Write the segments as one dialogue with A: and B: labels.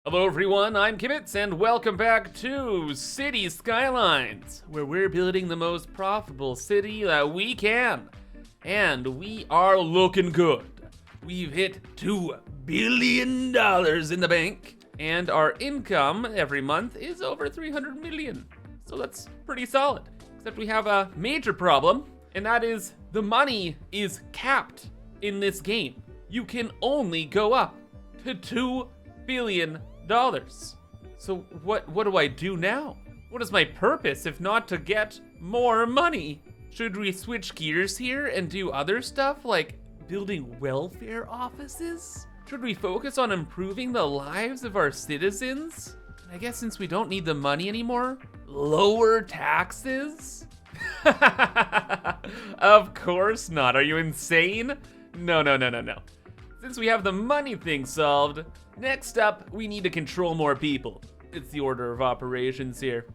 A: Hello everyone, I'm Kibitz and welcome back to City Skylines, where we're building the most profitable city that we can. And we are looking good. We've hit $2 billion in the bank, and our income every month is over 300 million. So that's pretty solid. Except we have a major problem, and that is the money is capped in this game. You can only go up to $2 billion. So what do I do now? What is my purpose if not to get more money? Should we switch gears here and do other stuff like building welfare offices? Should we focus on improving the lives of our citizens? I guess since we don't need the money anymore, lower taxes? Of course not. Are you insane? No. Since we have the money thing solved, next up, we need to control more people. It's the order of operations here.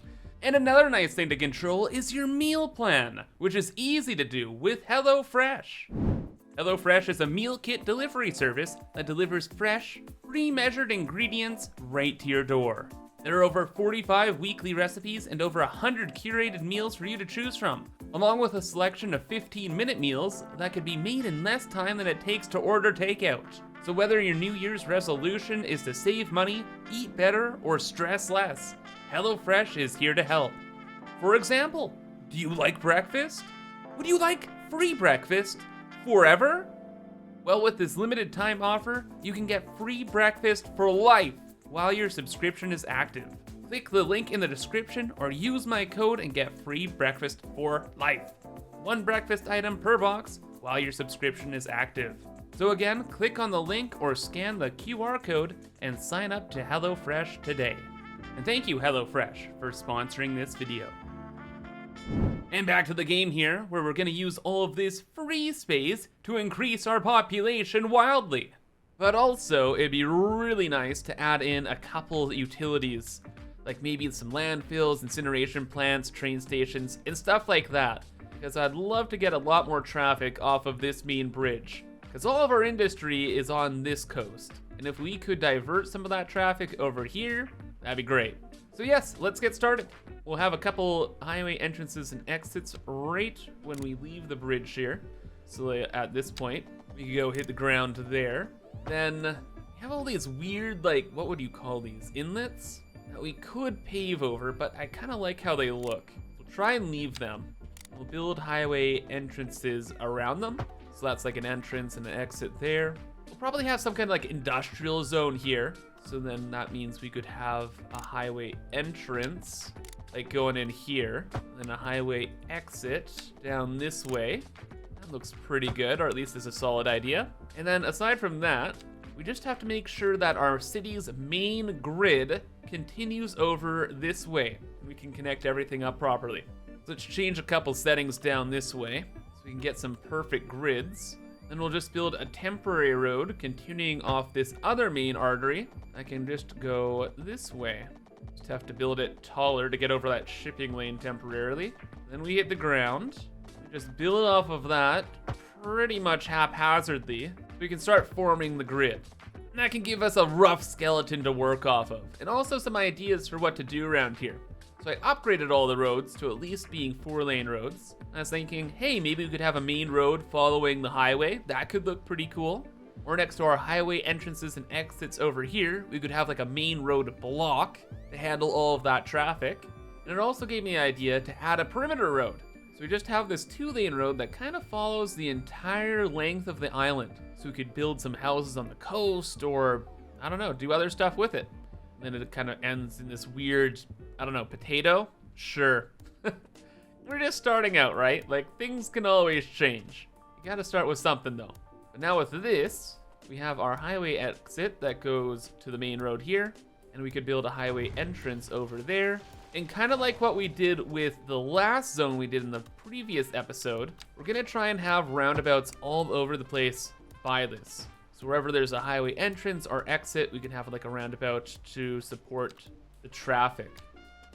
A: And another nice thing to control is your meal plan, which is easy to do with HelloFresh. HelloFresh is a meal kit delivery service that delivers fresh, pre-measured ingredients right to your door. There are over 45 weekly recipes and over 100 curated meals for you to choose from, along with a selection of 15-minute meals that could be made in less time than it takes to order takeout. So whether your New Year's resolution is to save money, eat better, or stress less, HelloFresh is here to help. For example, do you like breakfast? Would you like free breakfast forever? Well, with this limited time offer, you can get free breakfast for life while your subscription is active. Click the link in the description or use my code and get free breakfast for life. One breakfast item per box while your subscription is active. So again, click on the link or scan the QR code and sign up to HelloFresh today. And thank you, HelloFresh, for sponsoring this video. And back to the game here, where we're gonna use all of this free space to increase our population wildly. But also, it'd be really nice to add in a couple utilities, like maybe some landfills, incineration plants, train stations, and stuff like that. Because I'd love to get a lot more traffic off of this main bridge. Because all of our industry is on this coast. And if we could divert some of that traffic over here, that'd be great. So yes, let's get started. We'll have a couple highway entrances and exits right when we leave the bridge here. So at this point, we can go hit the ground there. Then we have all these weird, like, what would you call these? Inlets that we could pave over, but I kind of like how they look. We'll try and leave them. We'll build highway entrances around them. So that's like an entrance and an exit there. We'll probably have some kind of like industrial zone here. So then that means we could have a highway entrance, like going in here, and then a highway exit down this way. That looks pretty good, or at least it's a solid idea. And then aside from that, we just have to make sure that our city's main grid continues over this way. We can connect everything up properly. So let's change a couple settings down this way so we can get some perfect grids. Then we'll just build a temporary road continuing off this other main artery. I can just go this way. Just have to build it taller to get over that shipping lane temporarily. Then we hit the ground. Just build off of that pretty much haphazardly. We can start forming the grid. And that can give us a rough skeleton to work off of, and also some ideas for what to do around here. So I upgraded all the roads to at least being 4-lane roads. I was thinking, hey, maybe we could have a main road following the highway. That could look pretty cool. Or next to our highway entrances and exits over here, we could have like a main road block to handle all of that traffic. And it also gave me the idea to add a perimeter road. So we just have this 2-lane road that kind of follows the entire length of the island. So we could build some houses on the coast or, I don't know, do other stuff with it. And then it kind of ends in this weird, I don't know, potato? Sure. We're just starting out, right? Like, things can always change. You gotta start with something though. But now with this, we have our highway exit that goes to the main road here. And we could build a highway entrance over there. And kind of like what we did with the last zone we did in the previous episode, we're gonna try and have roundabouts all over the place by this. So wherever there's a highway entrance or exit, we can have like a roundabout to support the traffic.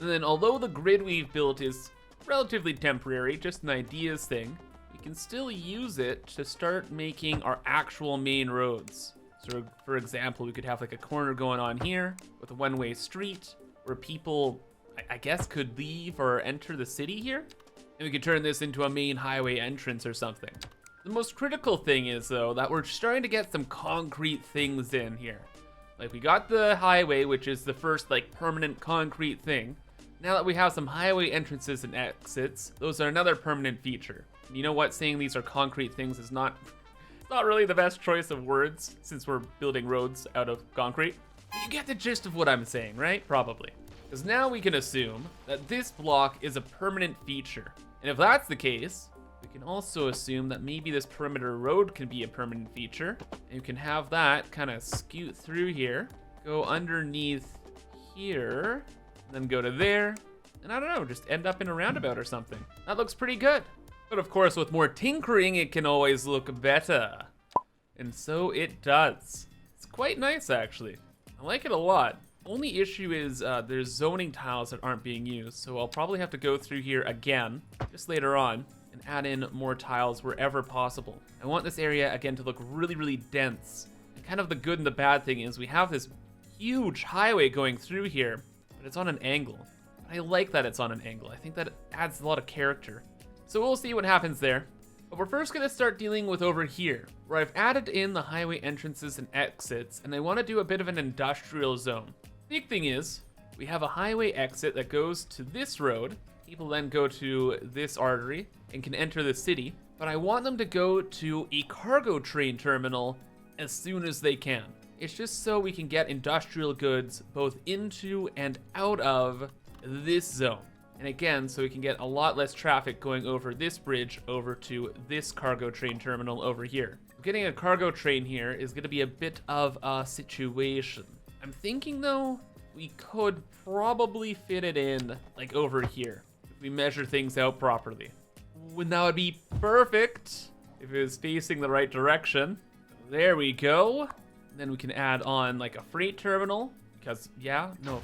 A: And then although the grid we've built is relatively temporary, just an ideas thing, we can still use it to start making our actual main roads. So for example, we could have like a corner going on here with a one-way street where people, I guess, could leave or enter the city here. And we could turn this into a main highway entrance or something. The most critical thing is, though, that we're starting to get some concrete things in here. Like, we got the highway, which is the first, like, permanent concrete thing. Now that we have some highway entrances and exits, those are another permanent feature. And you know what? Saying these are concrete things is not really the best choice of words, since we're building roads out of concrete. But you get the gist of what I'm saying, right? Probably. Because now we can assume that this block is a permanent feature. And if that's the case, we can also assume that maybe this perimeter road can be a permanent feature. And you can have that kind of scoot through here, go underneath here, and then go to there. And I don't know, just end up in a roundabout or something. That looks pretty good. But of course, with more tinkering, it can always look better. And so it does. It's quite nice, actually. I like it a lot. Only issue is there's zoning tiles that aren't being used, so I'll probably have to go through here again, just later on, and add in more tiles wherever possible. I want this area, again, to look really, really dense. And kind of the good and the bad thing is we have this huge highway going through here, but it's on an angle. I like that it's on an angle. I think that it adds a lot of character. So we'll see what happens there. But we're first gonna start dealing with over here, where I've added in the highway entrances and exits, and I wanna do a bit of an industrial zone. Big thing is, we have a highway exit that goes to this road. People then go to this artery and can enter the city, but I want them to go to a cargo train terminal as soon as they can. It's just so we can get industrial goods both into and out of this zone. And again, so we can get a lot less traffic going over this bridge over to this cargo train terminal over here. Getting a cargo train here is gonna be a bit of a situation. I'm thinking though, we could probably fit it in like over here if we measure things out properly. That would be perfect if it was facing the right direction. There we go. Then we can add on like a freight terminal because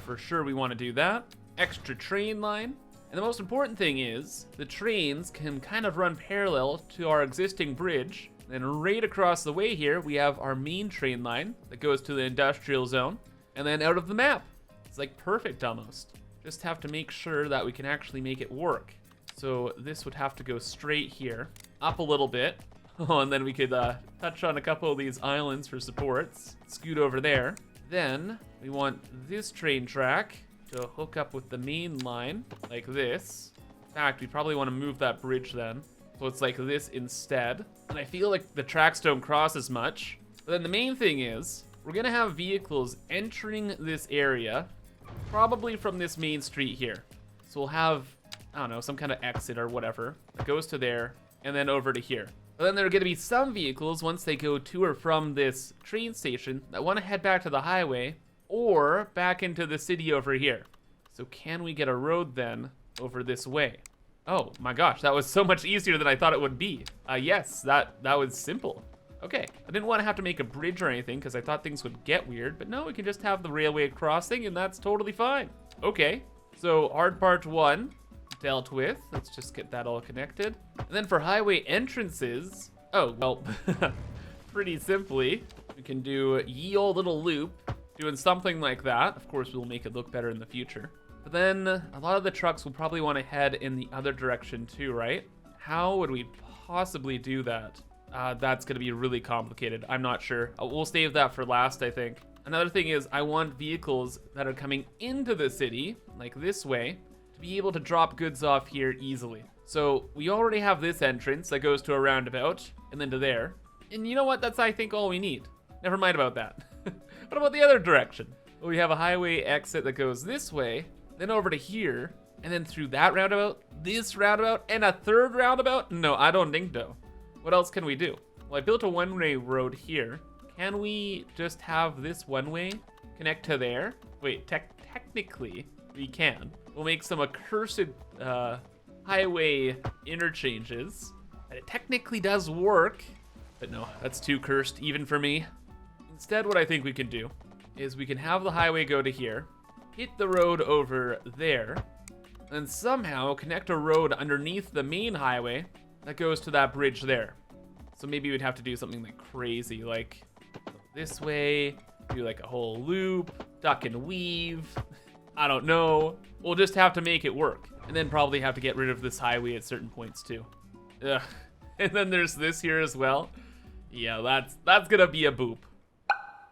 A: for sure we want to do that. Extra train line. And the most important thing is the trains can kind of run parallel to our existing bridge. And right across the way here, we have our main train line that goes to the industrial zone and then out of the map. It's like perfect almost. Just have to make sure that we can actually make it work. So this would have to go straight here, up a little bit. Oh, and then we could touch on a couple of these islands for supports. Scoot over there. Then we want this train track to hook up with the main line like this. In fact, we probably want to move that bridge then. So it's like this instead. And I feel like the tracks don't cross as much. But then the main thing is, we're gonna have vehicles entering this area, probably from this main street here. So we'll have, I don't know, some kind of exit or whatever that goes to there and then over to here. But then there are gonna be some vehicles once they go to or from this train station that wanna head back to the highway or back into the city over here. So can we get a road then over this way? Oh my gosh, that was so much easier than I thought it would be. Yes, that was simple. Okay, I didn't want to have to make a bridge or anything because I thought things would get weird, but no, we can just have the railway crossing and that's totally fine. Okay, so hard part 1 dealt with. Let's just get that all connected. And then for highway entrances, oh, well, pretty simply, we can do ye old little loop, doing something like that. Of course, we'll make it look better in the future. But then a lot of the trucks will probably want to head in the other direction too, right? How would we possibly do that? That's gonna be really complicated. I'm not sure. We'll save that for last, I think. Another thing is I want vehicles that are coming into the city, like this way, to be able to drop goods off here easily. So we already have this entrance that goes to a roundabout and then to there. And you know what? That's, I think, all we need. Never mind about that. What about the other direction? Well, we have a highway exit that goes this way, then over to here, and then through that roundabout, this roundabout, and a third roundabout? No, I don't think so. What else can we do? Well, I built a one-way road here. Can we just have this one-way connect to there? Wait, technically, we can. We'll make some accursed highway interchanges. And it technically does work, but no, that's too cursed even for me. Instead, what I think we can do is we can have the highway go to here, hit the road over there, and somehow connect a road underneath the main highway that goes to that bridge there. So maybe we'd have to do something like crazy, like this way, do like a whole loop, duck and weave. I don't know. We'll just have to make it work. And then probably have to get rid of this highway at certain points too. Ugh. And then there's this here as well. Yeah, that's gonna be a boop.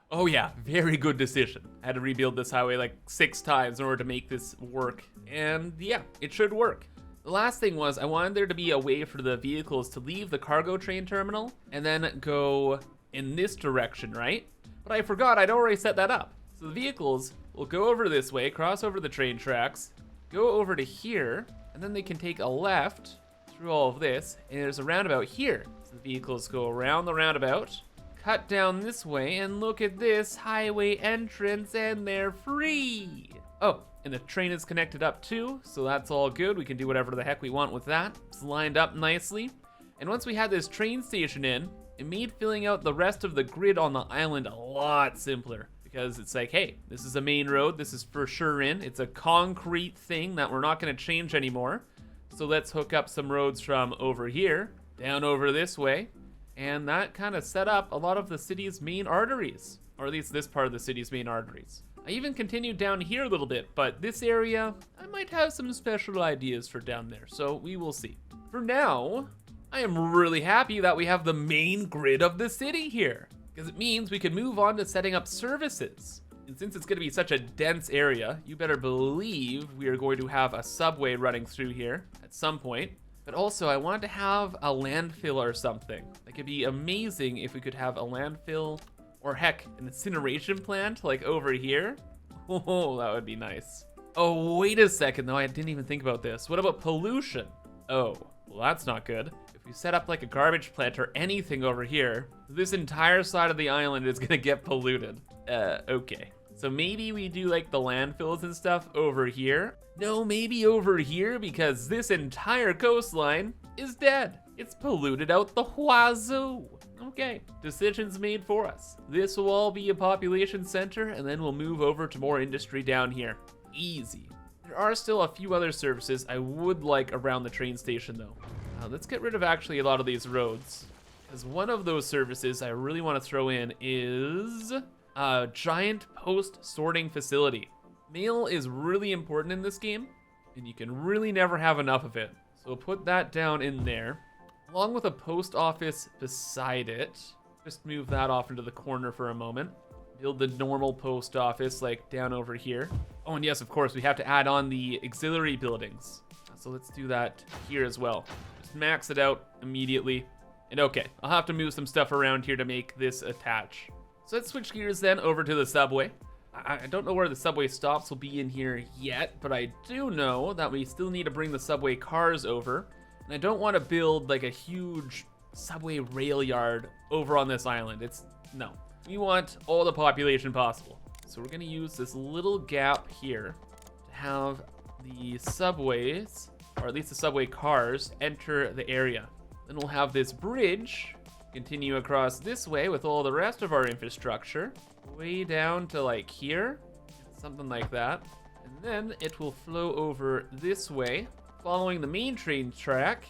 A: Oh yeah, very good decision. I had to rebuild this highway like 6 times in order to make this work. And yeah, it should work. The last thing was I wanted there to be a way for the vehicles to leave the cargo train terminal and then go in this direction, right? But I forgot I'd already set that up. So the vehicles will go over this way, cross over the train tracks, go over to here, and then they can take a left through all of this, and there's a roundabout here. So the vehicles go around the roundabout, cut down this way, and look at this highway entrance, and they're free. Oh, and the train is connected up too, so that's all good. We can do whatever the heck we want with that. It's lined up nicely. And once we had this train station in, it made filling out the rest of the grid on the island a lot simpler. Because it's like, hey, this is a main road, this is for sure in. It's a concrete thing that we're not gonna change anymore. So let's hook up some roads from over here, down over this way. And that kind of set up a lot of the city's main arteries, or at least this part of the city's main arteries. I even continued down here a little bit, but this area, I might have some special ideas for down there, so we will see. For now, I am really happy that we have the main grid of the city here, because it means we can move on to setting up services. And since it's gonna be such a dense area, you better believe we are going to have a subway running through here at some point. But also, I wanted to have a landfill or something. Like, it'd be amazing if we could have a landfill, or heck, an incineration plant, like over here. Oh, that would be nice. Oh, wait a second though, I didn't even think about this. What about pollution? Oh, well that's not good. If we set up like a garbage plant or anything over here, this entire side of the island is gonna get polluted. Okay. So maybe we do like the landfills and stuff over here. No, maybe over here because this entire coastline is dead. It's polluted out the wazoo. Okay, decisions made for us. This will all be a population center and then we'll move over to more industry down here. Easy. There are still a few other services I would like around the train station though. Let's get rid of actually a lot of these roads. Because one of those services I really want to throw in is a giant post sorting facility. Mail is really important in this game, and you can really never have enough of it. So put that down in there, along with a post office beside it. Just move that off into the corner for a moment. Build the normal post office like down over here. Oh, and yes, of course, we have to add on the auxiliary buildings. So let's do that here as well. Just max it out immediately. And okay, I'll have to move some stuff around here to make this attach. So let's switch gears then over to the subway. I don't know where the subway stops will be in here yet, but I do know that we still need to bring the subway cars over. And I don't want to build like a huge subway rail yard over on this island. No. We want all the population possible. So we're gonna use this little gap here to have the subways, or at least the subway cars, enter the area. Then we'll have this bridge continue across this way with all the rest of our infrastructure, way down to like here, something like that. And then it will flow over this way, following the main train track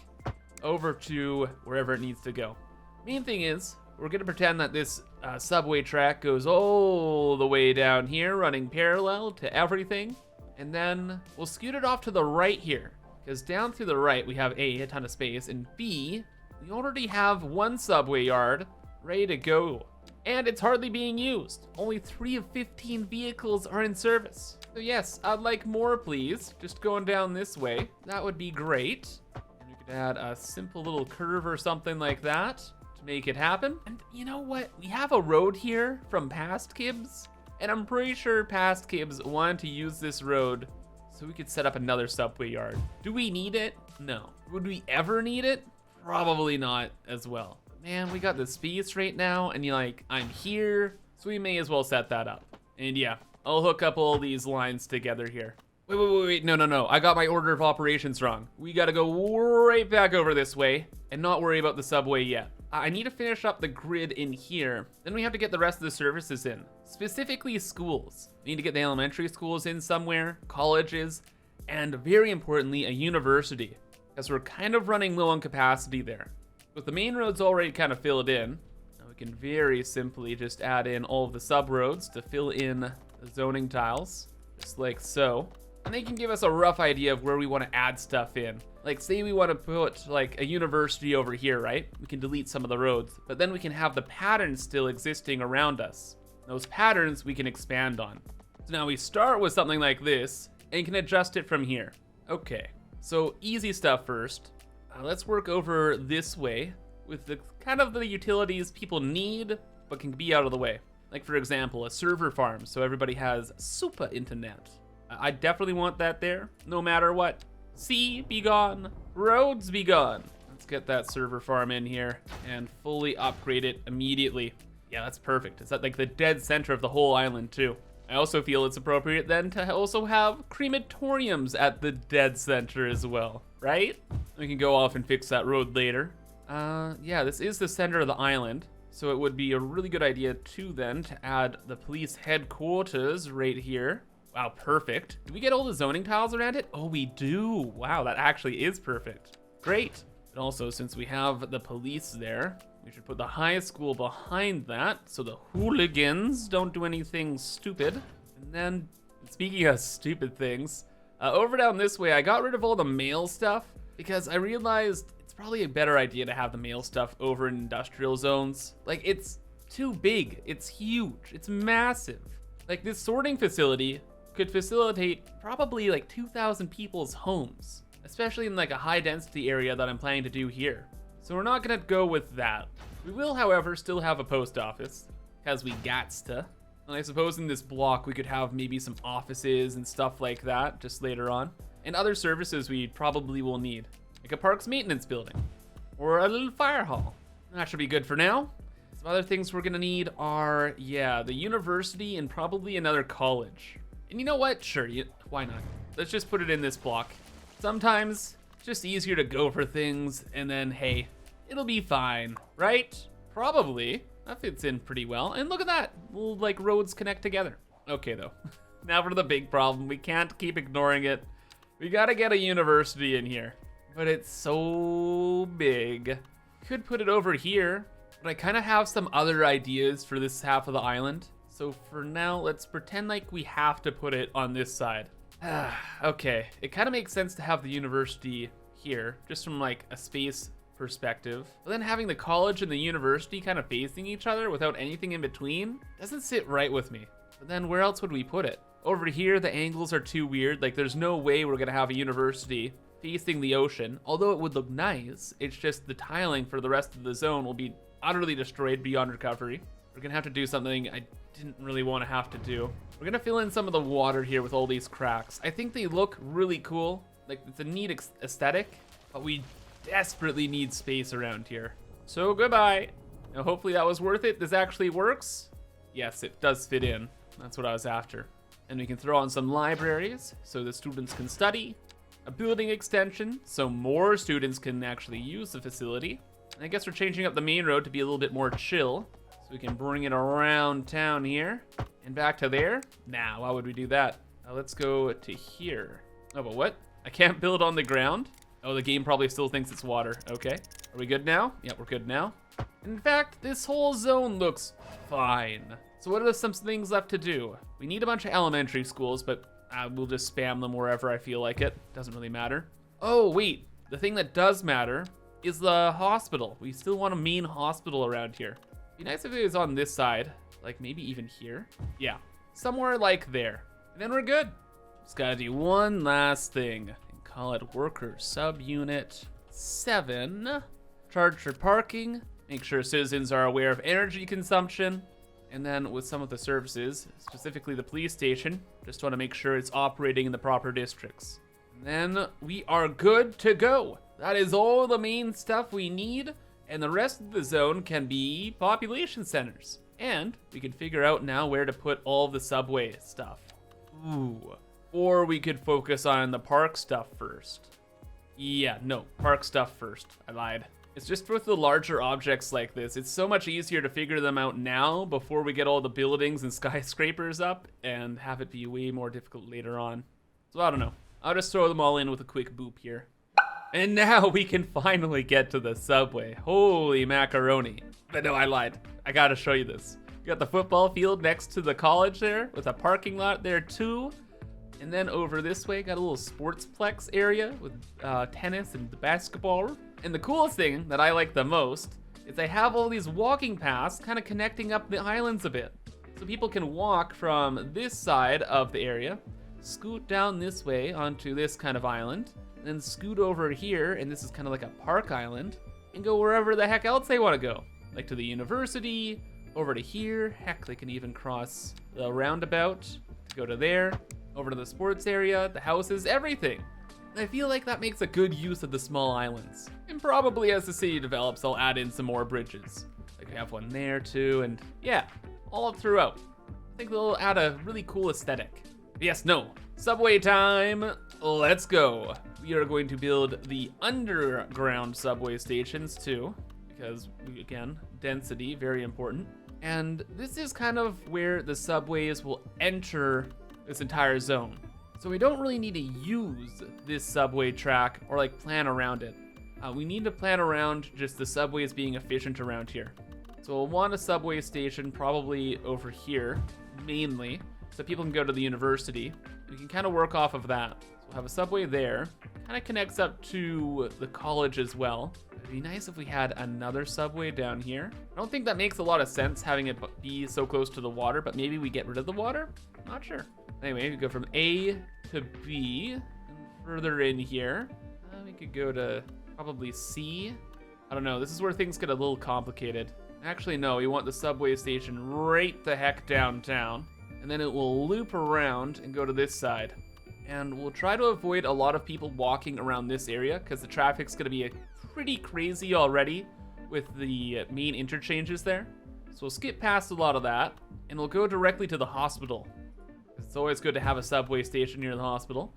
A: over to wherever it needs to go. Main thing is, we're gonna pretend that this subway track goes all the way down here, running parallel to everything. And then we'll scoot it off to the right here, because down through the right we have A, a ton of space, and B, we already have one subway yard ready to go. And it's hardly being used. Only 3 of 15 vehicles are in service. So yes, I'd like more please. Just going down this way. That would be great. And we could add a simple little curve or something like that to make it happen. And you know what? We have a road here from Past Kibs. And I'm pretty sure Past Kibs wanted to use this road so we could set up another subway yard. Do we need it? No. Would we ever need it? Probably not as well. Man, we got the space right now, and I'm here, so we may as well set that up. And yeah, I'll hook up all these lines together here. Wait, no, I got my order of operations wrong. We gotta go right back over this way, and not worry about the subway yet. I need to finish up the grid in here, then we have to get the rest of the services in. Specifically schools. We need to get the elementary schools in somewhere, colleges, and very importantly, a university. Because we're kind of running low on capacity there. With the main roads already kind of filled in, now we can very simply just add in all of the sub-roads to fill in the zoning tiles, just like so. And they can give us a rough idea of where we want to add stuff in. Like, say we want to put like a university over here, right? We can delete some of the roads, but then we can have the patterns still existing around us. Those patterns we can expand on. So now we start with something like this and can adjust it from here. Okay, so easy stuff first. Let's work over this way with the kind of the utilities people need but can be out of the way. Like, for example, a server farm so everybody has super internet. I definitely want that there, no matter what. Sea be gone, roads be gone. Let's get that server farm in here and fully upgrade it immediately. Yeah, that's perfect. It's at like the dead center of the whole island too. I also feel it's appropriate then to also have crematoriums at the dead center as well, right? We can go off and fix that road later. Yeah, this is the center of the island, so it would be a really good idea too then to add the police headquarters right here. Wow, perfect. Do we get all the zoning tiles around it? Oh, we do. Wow, that actually is perfect. Great. And also, since we have the police there, we should put the high school behind that so the hooligans don't do anything stupid. And then, speaking of stupid things, over down this way, I got rid of all the mail stuff because I realized it's probably a better idea to have the mail stuff over in industrial zones. Like, it's too big. It's huge. It's massive. Like, this sorting facility could facilitate probably like 2,000 people's homes, especially in like a high density area that I'm planning to do here. So we're not gonna go with that. We will, however, still have a post office, because we gots to. And I suppose in this block we could have maybe some offices and stuff like that just later on. And other services we probably will need, like a parks maintenance building, or a little fire hall. That should be good for now. Some other things we're gonna need are, yeah, the university and probably another college. And you know what? Sure, why not? Let's just put it in this block. Sometimes it's just easier to go for things and then, hey, it'll be fine, right? Probably. That fits in pretty well. And look at that. Little, like, roads connect together. Okay, though. Now for the big problem. We can't keep ignoring it. We gotta get a university in here. But it's so big. Could put it over here, but I kind of have some other ideas for this half of the island. So for now, let's pretend like we have to put it on this side. Okay, it kind of makes sense to have the university here, just from like a space perspective. But then having the college and the university kind of facing each other without anything in between doesn't sit right with me. But then where else would we put it? Over here, the angles are too weird. Like, there's no way we're gonna have a university facing the ocean. Although it would look nice, it's just the tiling for the rest of the zone will be utterly destroyed beyond recovery. We're gonna have to do something I didn't really want to have to do. We're gonna fill in some of the water here with all these cracks. I think they look really cool. Like, it's a neat aesthetic, but we desperately need space around here. So goodbye. Now hopefully that was worth it. This actually works. Yes, it does fit in. That's what I was after. And we can throw on some libraries so the students can study. A building extension so more students can actually use the facility. And I guess we're changing up the main road to be a little bit more chill. So we can bring it around town here and back to there. Nah, why would we do that? Let's go to here. Oh, but what? I can't build on the ground? Oh, the game probably still thinks it's water. Okay. Are we good now? Yeah, we're good now. In fact, this whole zone looks fine. So what are some things left to do? We need a bunch of elementary schools, but we'll just spam them wherever I feel like it. Doesn't really matter. Oh, wait. The thing that does matter is the hospital. We still want a main hospital around here. Be nice if it was on this side, like maybe even here. Yeah, somewhere like there. And then we're good. Just gotta do one last thing and call it worker subunit 7. Charge for parking. Make sure citizens are aware of energy consumption. And then with some of the services, specifically the police station, just want to make sure it's operating in the proper districts. And then we are good to go. That is all the main stuff we need. And the rest of the zone can be population centers. And we can figure out now where to put all of the subway stuff. Ooh. Or we could focus on the park stuff first. Yeah, no, park stuff first. I lied. It's just with the larger objects like this, it's so much easier to figure them out now before we get all the buildings and skyscrapers up and have it be way more difficult later on. So I don't know. I'll just throw them all in with a quick boop here. And now we can finally get to the subway. Holy macaroni. But no, I lied. I gotta show you this. You got the football field next to the college there with a parking lot there too. And then over this way, got a little sportsplex area with tennis and the basketball. And the coolest thing that I like the most is they have all these walking paths kind of connecting up the islands a bit. So people can walk from this side of the area, scoot down this way onto this kind of island, then scoot over here, and this is kind of like a park island, and go wherever the heck else they want to go. Like to the university, over to here. Heck, they can even cross the roundabout to go to there, over to the sports area, the houses, everything. And I feel like that makes a good use of the small islands. And probably as the city develops, I'll add in some more bridges. Like we have one there too, and yeah, all throughout. I think they'll add a really cool aesthetic. Yes, no, subway time, let's go. We are going to build the underground subway stations too, because again, density, very important. And this is kind of where the subways will enter this entire zone. So we don't really need to use this subway track or like plan around it. We need to plan around just the subways being efficient around here. So we'll want a subway station probably over here, mainly, so people can go to the university. We can kind of work off of that. So we'll have a subway there, kind of connects up to the college as well. It'd be nice if we had another subway down here. I don't think that makes a lot of sense having it be so close to the water, but maybe we get rid of the water? Not sure. Anyway, we go from A to B, and further in here, we could go to probably C. I don't know, this is where things get a little complicated. Actually, no, we want the subway station right the heck downtown, and then it will loop around and go to this side. And we'll try to avoid a lot of people walking around this area because the traffic's gonna be pretty crazy already with the main interchanges there. So we'll skip past a lot of that, and we'll go directly to the hospital. It's always good to have a subway station near the hospital.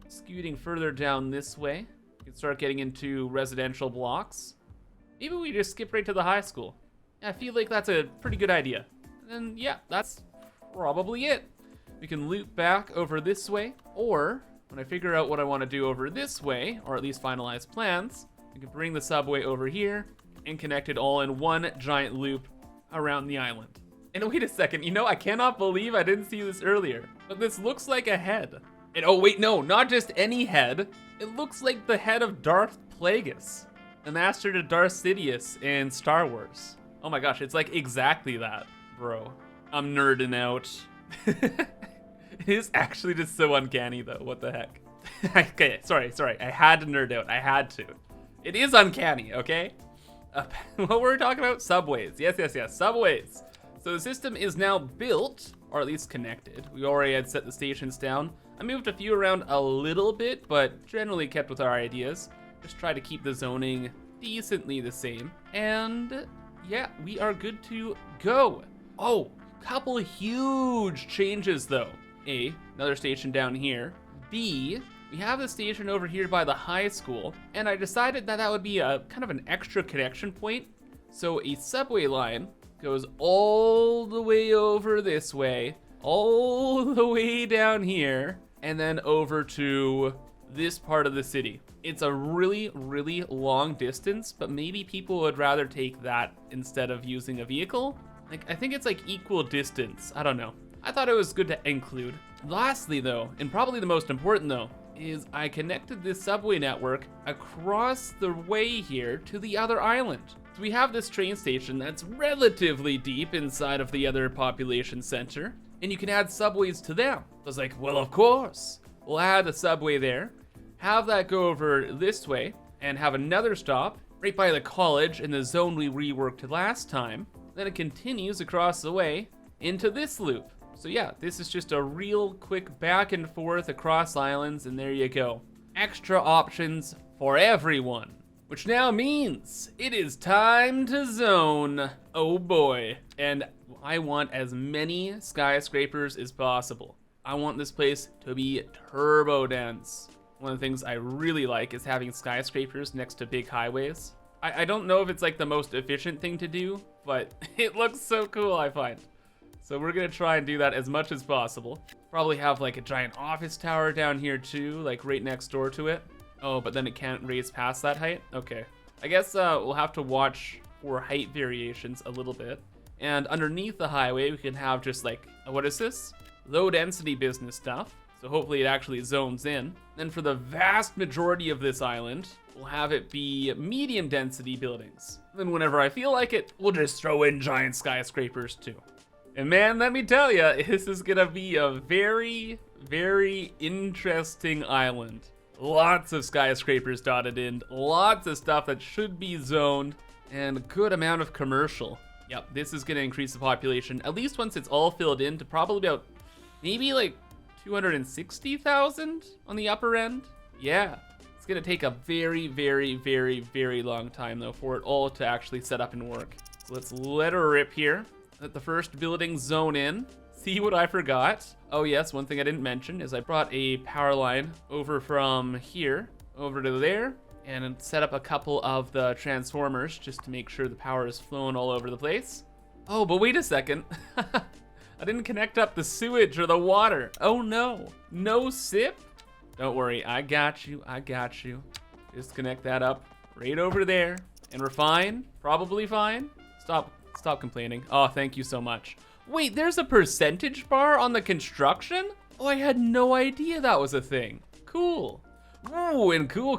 A: Scooting further down this way, we can start getting into residential blocks. Maybe we just skip right to the high school. I feel like that's a pretty good idea. And then, yeah, that's probably it. We can loop back over this way, or when I figure out what I want to do over this way, or at least finalize plans, we can bring the subway over here and connect it all in one giant loop around the island. And wait a second, you know, I cannot believe I didn't see this earlier, but this looks like a head. And oh wait, no, not just any head. It looks like the head of Darth Plagueis, the master to Darth Sidious in Star Wars. Oh my gosh, it's like exactly that, bro. I'm nerding out. It is actually just so uncanny though, what the heck? Okay, sorry, I had to nerd out, I had to. It is uncanny, okay? What were we talking about? Subways, yes, subways. So the system is now built, or at least connected. We already had set the stations down. I moved a few around a little bit, but generally kept with our ideas. Just try to keep the zoning decently the same. And yeah, we are good to go. Oh, couple of huge changes though. A, another station down here. B, we have the station over here by the high school, and I decided that that would be a kind of an extra connection point. So a subway line goes all the way over this way, all the way down here, and then over to this part of the city. It's a really, really long distance, but maybe people would rather take that instead of using a vehicle. Like, I think it's like equal distance. I don't know. I thought it was good to include. Lastly though, and probably the most important though, is I connected this subway network across the way here to the other island. So we have this train station that's relatively deep inside of the other population center, and you can add subways to them. I was like, well, of course. We'll add a subway there, have that go over this way, and have another stop right by the college in the zone we reworked last time. Then it continues across the way into this loop. So yeah, this is just a real quick back and forth across islands, and there you go. Extra options for everyone. Which now means it is time to zone. Oh boy. And I want as many skyscrapers as possible. I want this place to be turbo dense. One of the things I really like is having skyscrapers next to big highways. I don't know if it's like the most efficient thing to do, but it looks so cool, I find. So we're gonna try and do that as much as possible. Probably have like a giant office tower down here too, like right next door to it. Oh, but then it can't raise past that height? Okay. I guess we'll have to watch for height variations a little bit. And underneath the highway, we can have just like, what is this? Low density business stuff. So hopefully it actually zones in. Then for the vast majority of this island, we'll have it be medium density buildings. Then whenever I feel like it, we'll just throw in giant skyscrapers too. And man, let me tell you, this is gonna be a very, very interesting island. Lots of skyscrapers dotted in, lots of stuff that should be zoned, and a good amount of commercial. Yep, this is gonna increase the population, at least once it's all filled in, to probably about maybe like 260,000 on the upper end. Yeah, it's gonna take a very, very, very, very long time though for it all to actually set up and work. So let's let her rip here. Let the first building zone in. See what I forgot? Oh yes, one thing I didn't mention is I brought a power line over from here over to there and set up a couple of the transformers just to make sure the power is flowing all over the place. Oh, but wait a second. I didn't connect up the sewage or the water. Oh no, no sip? Don't worry, I got you, I got you. Just connect that up right over there and we're fine, probably fine. Stop complaining. Oh, thank you so much. Wait, there's a percentage bar on the construction? Oh, I had no idea that was a thing. Cool. Ooh, and cool.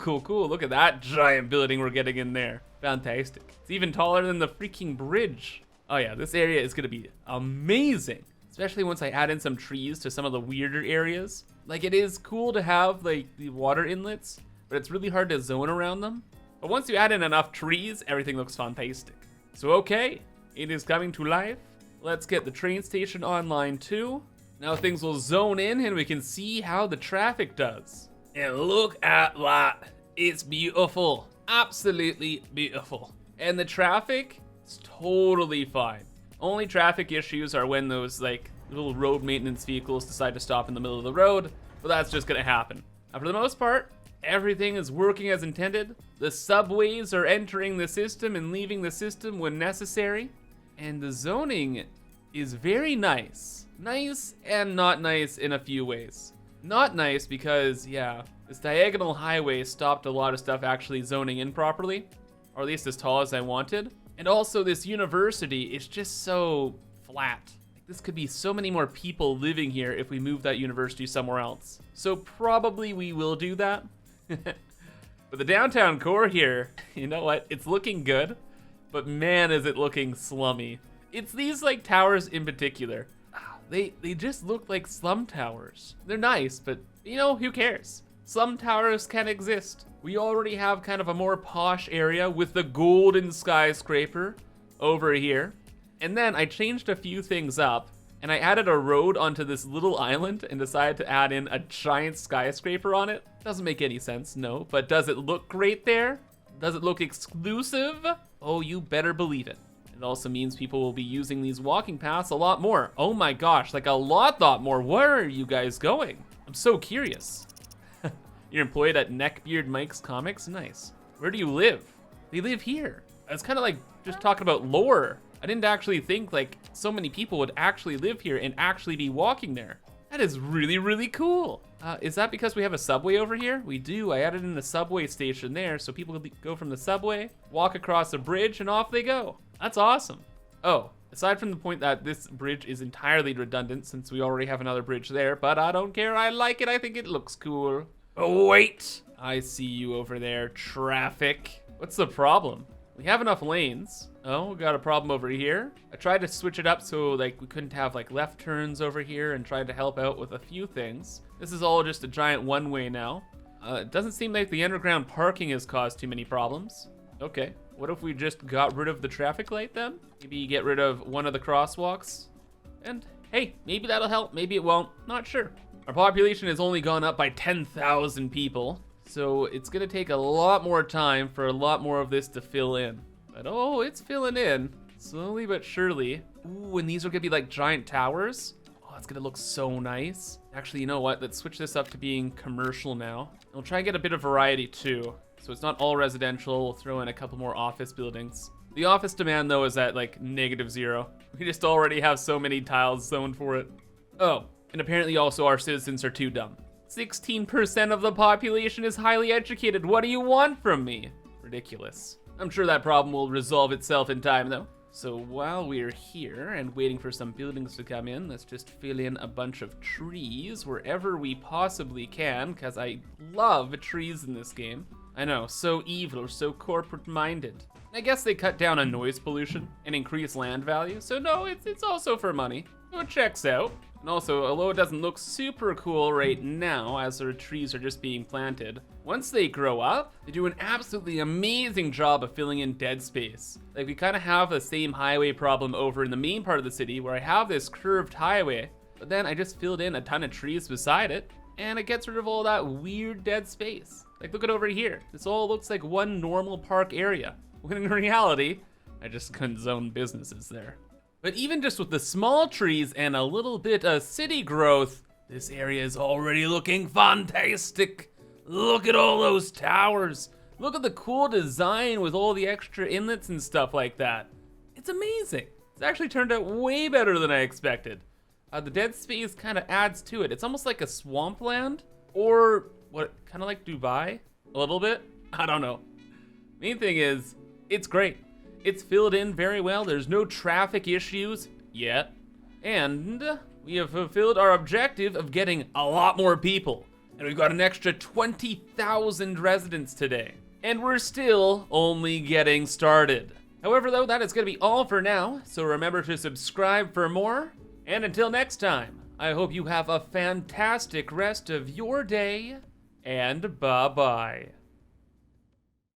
A: Look at that giant building we're getting in there. Fantastic. It's even taller than the freaking bridge. Oh yeah, this area is gonna be amazing. Especially once I add in some trees to some of the weirder areas. Like, it is cool to have like the water inlets, but it's really hard to zone around them. But once you add in enough trees, everything looks fantastic. So okay, it is coming to life. Let's get the train station online too. Now things will zone in and we can see how the traffic does. And look at that. It's beautiful. Absolutely beautiful. And the traffic is totally fine. Only traffic issues are when those like little road maintenance vehicles decide to stop in the middle of the road, but that's just gonna happen. Now for the most part, everything is working as intended. The subways are entering the system and leaving the system when necessary. And the zoning is very nice. Nice and not nice in a few ways. Not nice because, yeah, this diagonal highway stopped a lot of stuff actually zoning in properly, or at least as tall as I wanted. And also this university is just so flat. Like, this could be so many more people living here if we move that university somewhere else. So probably we will do that. But the downtown core here, you know what? It's looking good. But man, is it looking slummy. It's these like towers in particular. They just look like slum towers. They're nice, but you know, who cares? Slum towers can exist. We already have kind of a more posh area with the golden skyscraper over here. And then I changed a few things up and I added a road onto this little island and decided to add in a giant skyscraper on it. Doesn't make any sense, no, but does it look great there? Does it look exclusive? Oh, you better believe it. It also means people will be using these walking paths a lot more. Oh my gosh, like a lot more. Where are you guys going? I'm so curious. You're employed at Neckbeard Mike's Comics? Nice. Where do you live? They live here. I was kind of like just talking about lore. I didn't actually think like so many people would actually live here and actually be walking there. That is really, really cool. Is that because we have a subway over here? We do. I added in a subway station there so people can go from the subway, walk across a bridge, and off they go. That's awesome. Oh, aside from the point that this bridge is entirely redundant since we already have another bridge there, but I don't care. I like it. I think it looks cool. Oh, wait. I see you over there. Traffic. What's the problem? We have enough lanes. Oh, we got a problem over here. I tried to switch it up so like we couldn't have like left turns over here and tried to help out with a few things. This is all just a giant one-way now. It doesn't seem like the underground parking has caused too many problems. Okay, what if we just got rid of the traffic light then? Maybe get rid of one of the crosswalks? And hey, maybe that'll help, maybe it won't, not sure. Our population has only gone up by 10,000 people. So it's gonna take a lot more time for a lot more of this to fill in. But oh, it's filling in, slowly but surely. Ooh, and these are gonna be like giant towers. Oh, it's gonna look so nice. Actually, you know what? Let's switch this up to being commercial now. We'll try and get a bit of variety too. So it's not all residential, we'll throw in a couple more office buildings. The office demand though is at like -0. We just already have so many tiles zoned for it. Oh, and apparently also our citizens are too dumb. 16% of the population is highly educated. What do you want from me? Ridiculous. I'm sure that problem will resolve itself in time, though. So while we're here and waiting for some buildings to come in, let's just fill in a bunch of trees wherever we possibly can, because I love trees in this game. I know, so evil, so corporate-minded. I guess they cut down on noise pollution and increase land value, so no, it's also for money. So it checks out. And also, although it doesn't look super cool right now as our trees are just being planted, once they grow up, they do an absolutely amazing job of filling in dead space. Like, we kind of have the same highway problem over in the main part of the city where I have this curved highway, but then I just filled in a ton of trees beside it, and it gets rid of all that weird dead space. Like, look at over here. This all looks like one normal park area, when in reality, I just couldn't zone businesses there. But even just with the small trees and a little bit of city growth, this area is already looking fantastic. Look at all those towers. Look at the cool design with all the extra inlets and stuff like that. It's amazing. It's actually turned out way better than I expected. The dead space kind of adds to it. It's almost like a swampland, or what, kind of like Dubai, a little bit? I don't know. Main thing is, it's great. It's filled in very well. There's no traffic issues yet. And we have fulfilled our objective of getting a lot more people. And we've got an extra 20,000 residents today. And we're still only getting started. However, though, that is going to be all for now. So remember to subscribe for more. And until next time, I hope you have a fantastic rest of your day. And bye-bye.